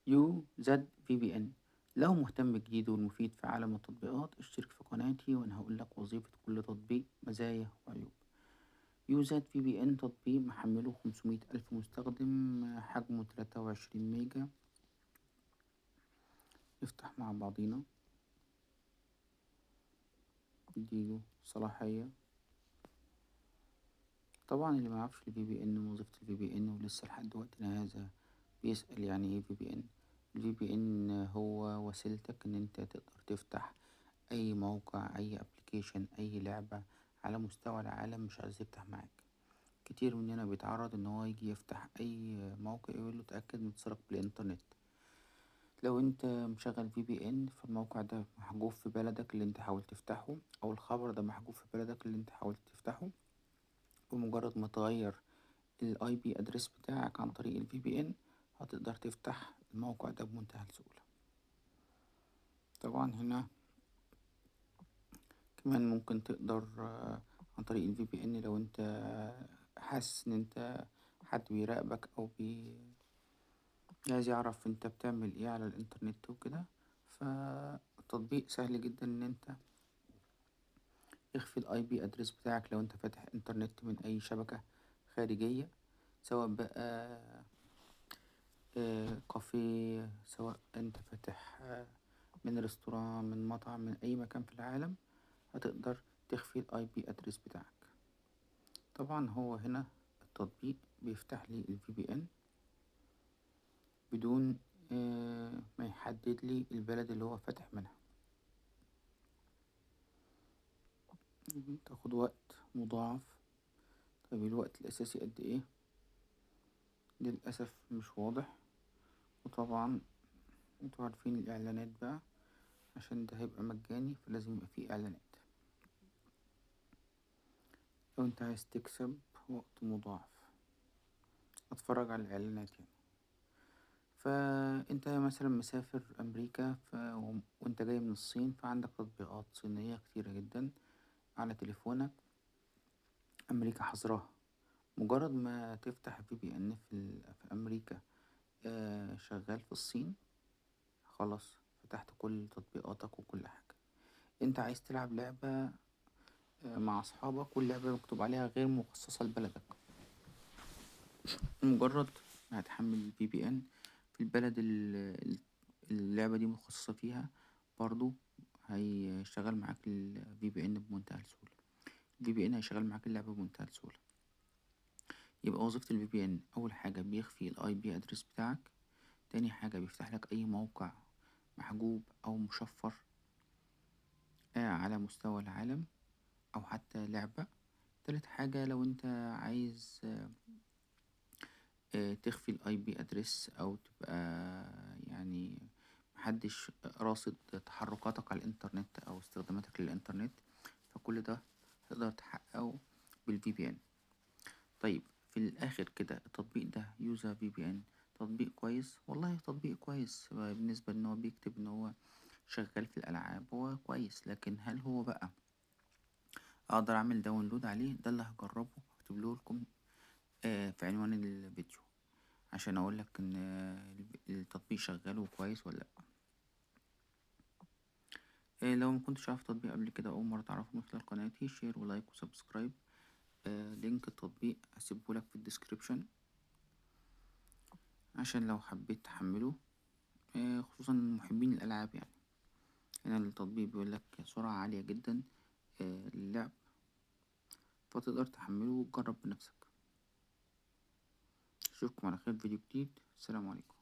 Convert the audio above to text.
يو زد في بي ان. لو مهتم بالجديد والمفيد في عالم التطبيقات اشترك في قناتي وانا هقولك وظيفة كل تطبيق، مزايا وعيوب. يو زد في بي ان تطبيق محمله 500 ألف مستخدم، حجمه 23 ميجا. نفتح مع بعضينا، نديله صلاحية. طبعا اللي معرفش ال VPN ووظيفة ال VPN ولسه لحد وقتنا هذا بيسأل يعني ايه VPN. ال VPN هو وسيلتك ان انت تقدر تفتح اي موقع، اي ابلكيشن، اي لعبة على مستوى العالم مش عايز يفتح معاك. كتير مننا بيتعرض ان هو يجي يفتح اي موقع يقوله اتأكد من اتصالك بالانترنت. لو انت مشغل VPN فالموقع ده محجوب في بلدك اللي انت حاولت تفتحه، او الخبر ده محجوب في بلدك اللي انت حاولت تفتحه. بمجرد ما تغير ال IP address بتاعك عن طريق ال VPN هتقدر تفتح الموقع ده بمنتهى السهولة. طبعا هنا كمان ممكن تقدر عن طريق ال VPN لو انت حاسس ان انت حد بيراقبك او عايز يعرف انت بتعمل ايه على الانترنت وكده، فالتطبيق سهل جدا ان انت اخفي ال IP address بتاعك لو انت فاتح انترنت من اي شبكة خارجية، سواء بقى كافيه، سواء انت فاتح من ريستوران، من مطعم، من اي مكان في العالم، هتقدر تخفي ال IP address بتاعك. طبعا هو هنا التطبيق بيفتح لي ال VPN بدون ما يحدد لي البلد اللي هو فاتح منها. تاخد وقت مضاعف. طيب الوقت الأساسي قد ايه؟ للأسف مش واضح. وطبعا انتوا عارفين الإعلانات بقى، عشان ده هيبقى مجاني فلازم يبقى فيه إعلانات. لو انت عايز تكسب وقت مضاعف اتفرج على الإعلانات يعني. فانت مثلا مسافر أمريكا وانت جاي من الصين، فعندك تطبيقات صينية كتيرة جدا على تليفونك أمريكا حظرها. مجرد ما تفتح VPN في أمريكا شغال في الصين، خلاص فتحت كل تطبيقاتك وكل حاجة. انت عايز تلعب لعبة مع أصحابك واللعبة مكتوب عليها غير مخصصة لبلدك، مجرد ما هتحمل ال VPN في البلد اللعبة دي مخصصة فيها، برضو هيشغل معاك ال VPN بمنتهى السهولة. ال VPN هيشغل معاك اللعبة بمنتهى السهولة. يبقى وظيفة ال VPN أول حاجة بيخفي ال IP address بتاعك، تاني حاجة بيفتح لك أي موقع محجوب أو مشفر على مستوى العالم، أو حتى لعبة. تالت حاجة لو انت عايز تخفي ال IP address أو تبقى يعني محدش راصد تحركاتك على الإنترنت أو استخداماتك للإنترنت، فكل ده تقدر تحققه بال VPN. طيب في الآخر كده التطبيق ده يوزر VPN تطبيق كويس؟ والله تطبيق كويس بالنسبة إن هو بيكتب إن هو شغال في الألعاب، هو كويس، لكن هل هو بقى أقدر أعمل داونلود عليه؟ ده اللي هجربه هكتبله لكم في عنوان الفيديو عشان اقولك ان التطبيق شغال وكويس ولا لا. لو مكنتش عارف تطبيق قبل كده اول مرة تعرفه من خلال قناتي، شير ولايك وسبسكرايب. لينك التطبيق هسيبهولك في الديسكريبشن عشان لو حبيت تحمله، خصوصا محبين الالعاب يعني. هنا التطبيق بيقولك سرعة عالية جدا للعب، فتقدر تحمله وتجرب بنفسك. اشوفكم على خير في فيديو جديد. السلام عليكم.